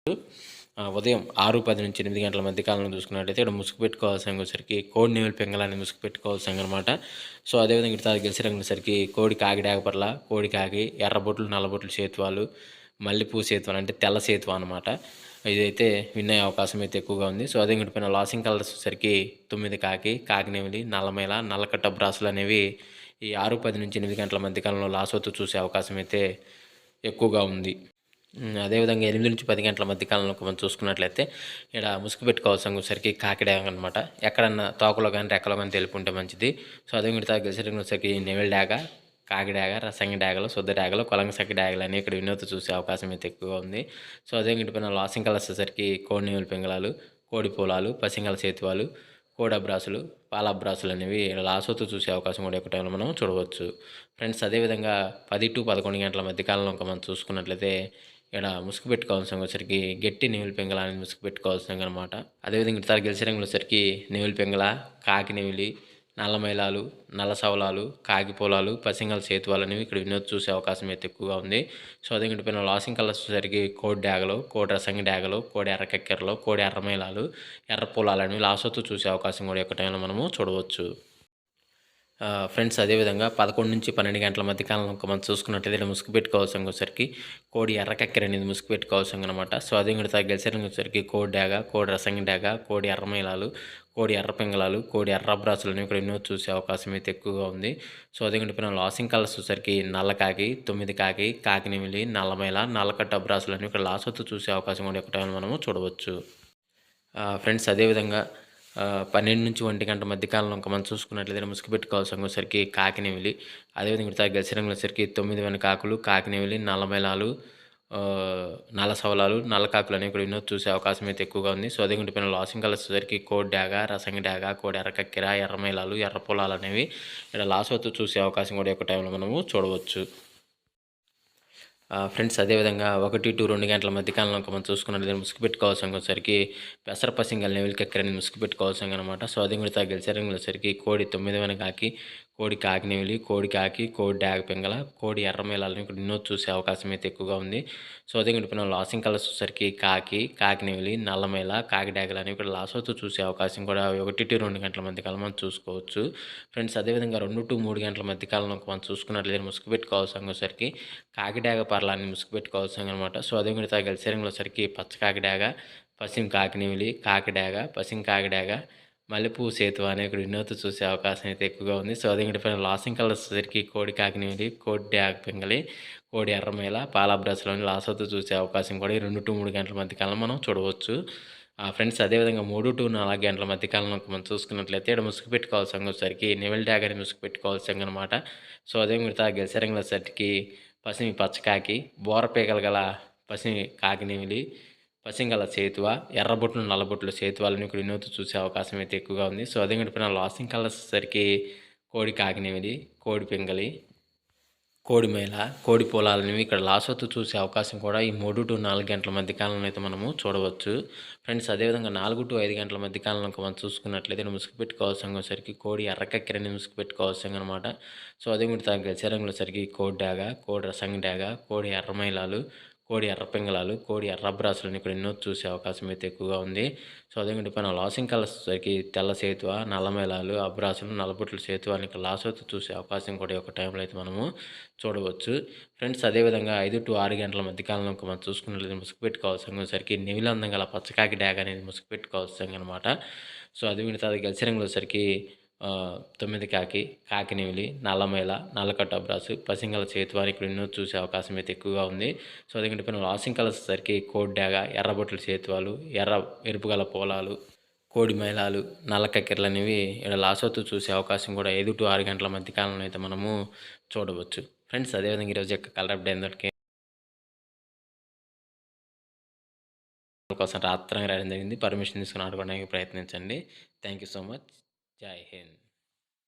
ఉదయం 6:10 నుంచి 8 గంటల మధ్య కాలంలో చూసుకున్నట్టయితే ఇక్కడ ముసుగు పెట్టుకోవాల్సిన వచ్చేసరికి కోడి నెమలి పింగళాన్ని ముసుగు పెట్టుకోవాల్సిన అనమాట. సో అదేవిధంగా ఇక్కడ గెలిచి రంగుసరికి కోడి కాకి డేగపర్ల, కోడి కాకి, ఎర్రబొట్లు, నల్లబొట్లు సేతువాలు, మల్లెపూ సేతువాలు అంటే తెల్ల సేతువ అనమాట. ఇదైతే విన్ అయ్యే అవకాశం అయితే ఎక్కువగా ఉంది. సో అదే పైన లాసింగ్ కలర్స్ వచ్చేసరికి 9 కాకి, కాకినెమిలి, నల్లమేల, నల్లకట్ట బ్రాసులు అనేవి ఈ 6:10 నుంచి 8 గంటల మధ్య కాలంలో లాసోతు చూసే అవకాశం అయితే ఎక్కువగా ఉంది. అదేవిధంగా 8 నుంచి 10 గంటల మధ్య కాలంలో మనం చూసుకున్నట్లయితే ఇక్కడ ముసుగు పెట్టుకోవాల్సిన వచ్చేసరికి కాకిడాగ అనమాట. ఎక్కడన్నా తోకలో కానీ రెక్కలో కానీ తెలుపుంటే మంచిది. సో అదే మిగతా గెలిచేటప్పుడు వచ్చేసరికి నెమిలి డాగ, కాకి డాగ, రసంగి డాగలు, శుద్ధ డాగలు, కొలంగసకి డాగలు అనేవి ఇక్కడ వినోద చూసే అవకాశం అయితే ఎక్కువగా ఉంది. సో అదే పైన లాసింగ్ కలర్స్ వచ్చేసరికి కోడి నెమిలి పింగళాలు, కోడి పూలాలు, పసింగల సేతువాలు, కోడబ్రాసులు, పాలబ్రాసులు అనేవి లాసోతో చూసే అవకాశం కూడా ఎక్కువ టైంలో మనం చూడవచ్చు. ఫ్రెండ్స్ అదేవిధంగా 10 to 11 గంటల మధ్య కాలంలో మనం చూసుకున్నట్లయితే ఇక్కడ ముసుగు పెట్టుకోవాల్సిన వచ్చరికి గట్టి నెమిలి పింగళ అనేది ముసుగు పెట్టుకోవాల్సిన అనమాట. అదేవిధంగా ఇతర గెలిచే రంగులు వచ్చరికి నెమిలి పింగళ, కాకి నెమిలి, నల్ల మైలాలు, నల్ల సవలాలు, కాకి పొలాలు, పసింగల సేతువాలు అనేవి ఇక్కడ వినోద్ చూసే అవకాశం అయితే ఎక్కువగా ఉంది. సో అదే పైన లాసింగ్ కలర్స్ వచ్చేసరికి కోడి డాగలు, కోడి రసంగి డాగలు, కోడి ఎర్రకెక్కెరలు, కోడి ఎర్రమైలాలు, ఎర్ర పొలాలు అనేవి లాసోతో చూసే అవకాశం కూడా ఎక్కువ టైంలో మనము చూడవచ్చు. ఫ్రెండ్స్ అదేవిధంగా 11 నుంచి 12 గంటల మధ్య కాలంలో మనం చూసుకున్నట్లయితే ముసుగు పెట్టుకోవాల్సిన వచ్చరికి కోడి ఎర్రకక్కెర అనేది ముసుగు పెట్టుకోవాల్సిన అనమాట. సో అదే కూడా గెలిచేరంగా వచ్చరికి కోడి డాగ, కోడి రసంగి డాగ, కోడి ఎర్రమైలాలు, కోడి ఎర్ర పింగళాలు, కోడి ఎర్రబ్రాసులు అనేవి ఇక్కడ ఎన్నో చూసే అవకాశం అయితే ఎక్కువగా ఉంది. సో అదే పైన లాసింగ్ కలర్స్ వచ్చరికి నల్ల కాకి, 9 కాకి, కాకినెమిలి, నల్లమైల, నల్లకట్ట అబ్రాసులు అనేవి ఇక్కడ లాసొత్తు చూసే అవకాశం కూడా ఎక్కువ మనము చూడవచ్చు. ఫ్రెండ్స్ అదేవిధంగా 12 నుంచి 1 గంట మధ్య కాలంలో మనం చూసుకున్నట్లయితే ముసుగు పెట్టుకోవాల్సిన వచ్చరికి కాకినెమిలి, అదేవిధంగా ఇక్కడ గెలిచరంగులు వచ్చరికి 9 వెన కాకులు, కాకినెమిలి, నల్లమైలాలు, నల్ల సవలాలు, నల్ల కాకులు అనేవి ఇక్కడ ఎన్నో చూసే అవకాశం అయితే ఎక్కువగా ఉంది. సో అదే పైన లాసింగ్ కలర్స్ వచ్చరికి కోడి డాగ, రసంగి డాగ, కోడి ఎర్రకక్కెర, ఎర్రమైలాలు, ఎర్ర పొలాలు అనేవి ఇక్కడ లాస్ అవుతూ చూసే అవకాశం కూడా ఎక్కువ టైంలో మనము చూడవచ్చు. ఫ్రెండ్స్ అదేవిధంగా 1 to 2 గంటల మధ్య కాలంలో మనం చూసుకున్నట్లయితే ముసుగు పెట్టుకోవాల్సిన వచ్చరికి పెసర పసింగల్ నెవిలి కక్కెరని ముసుగు పెట్టుకోవాల్సిన అనమాట. సో అదే కూడా గెలిచారంగా వచ్చరికి కోడి 9 వెన కాకి, కోడి కాకినెమిలి, కోడి కాకి, కోడి డాగ పింగళ, కోడి ఎర్రమైలాలను ఇక్కడ ఎన్నో చూసే అవకాశం అయితే ఎక్కువగా ఉంది. సో అదే పైన లాసింగ్ కలర్స్ వచ్చరికి కాకి, కాకినెమిలి, నల్లమైల, కాకి డాగలు అనేవి ఇక్కడ లాస్ అవుతూ చూసే అవకాశం కూడా 1 to 2 గంటల మధ్య కాలం మనం చూసుకోవచ్చు. ఫ్రెండ్స్ అదేవిధంగా 2 to 3 గంటల మధ్య కాలంలో మనం చూసుకున్నట్లయితే ముసుగు పెట్టుకోవాల్సిన వచ్చరికి కాకి డాగ పర్లాన్ని ముసుగు పెట్టుకోవాల్సిన అనమాట. సో అదే కూడా గెలిచేరంలో వచ్చరికి పచ్చ కాకి డాగ, పశ్చిమ కాకినెమిలి, కాకి డాగ, పశ్చిమ కాకి డాగ, మల్లెపూ సేతువ అనే ఇక్కడ వినోద్ చూసే అవకాశం అయితే ఎక్కువగా ఉంది. సో అదే పైన లాసింగ్ కలర్స్ వచ్చేసరికి కోడి కాకినెమిలి, కోడి డాగ పింగళి, కోడి ఎర్రమైల, పాలబ్రస్లోని లాసోతో చూసే అవకాశం కూడా ఈ 2 to 3 గంటల మధ్య కాలం మనం చూడవచ్చు. ఫ్రెండ్స్ అదేవిధంగా 3 to 4 గంటల మధ్య కాలంలో మనం చూసుకున్నట్లయితే ఇక్కడ ముసుగు పెట్టుకోవాల్సిన వచ్చరికి నెమిలి డాగ అని ముసుగు పెట్టుకోవాల్సిన అనమాట. సో అదే మిగతా గెలిచరంగుల వచ్చరికి పసిమి పచ్చకాకి, బోరపీకలు గల పసిమి కాకినెమిలి, పసింగల సేతువ, ఎర్రబొట్లు, నల్లబొట్లు సేతువాలను ఇక్కడ వినోద్ చూసే అవకాశం అయితే ఎక్కువగా ఉంది. సో అదే పైన లాసింగ్ కలర్స్ వచ్చేసరికి కోడి కాకినెమిలి, కోడి పింగళి, కోడి మేళ, కోడి పొలాలనేవి ఇక్కడ లాసొత్తు చూసే అవకాశం కూడా ఈ 3 to 4 గంటల మధ్య కాలంలో అయితే మనము చూడవచ్చు. ఫ్రెండ్స్ అదేవిధంగా 4 to 5 గంటల మధ్య కాలంలో మనం చూసుకున్నట్లయితే ముసుగు పెట్టుకోవాల్సిన వచ్చరికి కోడి ఎర్రకక్కెరని ముసుగు పెట్టుకోవాల్సిన అనమాట. సో అదే మీరు గెలిచారంగులు వచ్చరికి కోడి డాగ, కోడి రసంగి డాగ, కోడి ఎర్రమైలాలు, కోడి ఎర్ర పింగళాలు, కోడి ఎర్రబ్రాసులను ఇక్కడ ఎన్నో చూసే అవకాశం అయితే ఎక్కువగా ఉంది. సో అదే పైన లాసింగ్ కలర్స్ వచ్చరికి తెల్ల సేతువ, నల్లమైలాలు, అబ్రాసులు, నల్లబొట్లు సేతువ అని ఇక్కడ లాస్ అవుతూ చూసే అవకాశం కూడా ఒక టైంలో అయితే మనము చూడవచ్చు. ఫ్రెండ్స్ అదేవిధంగా 5 to 6 గంటల మధ్య కాలంలో మనం చూసుకున్నట్లయితే ముసుగు పెట్టుకోవాల్సిన సరికి నెమిలి అందం గల పచ్చకాకి డాగ అనేది ముసుగు పెట్టుకోవాల్సిన అనమాట. సో అది మిగతా గెలిచరంగులు వచ్చరికి 9 కాకి, కాకినెమిలి, నల్లమైల, నల్లకట్ట అబ్రాసు, పసింగల సేతువాని ఇక్కడ ఎన్నో చూసే అవకాశం అయితే ఎక్కువగా ఉంది. సో అది పైన లాసింగ్ కలర్స్ వచ్చరికి కోడి డాగ, ఎర్రబొట్ల సేతువాలు, ఎరుపు గల పొలాలు, కోడి మైలాలు, నల్ల కక్కెరలు అనేవి ఇక్కడ లాస్ అవుతూ చూసే అవకాశం కూడా 5 to 6 గంటల మధ్య కాలంలో అయితే మనము చూడవచ్చు. ఫ్రెండ్స్ అదేవిధంగా ఈరోజు యొక్క కలర్ అప్డేట్ అందరికీ కోసం రాత్రంగా రాయడం జరిగింది. పర్మిషన్ తీసుకుని ఆడుకోవడానికి ప్రయత్నించండి. Thank you so much. జై హింద్.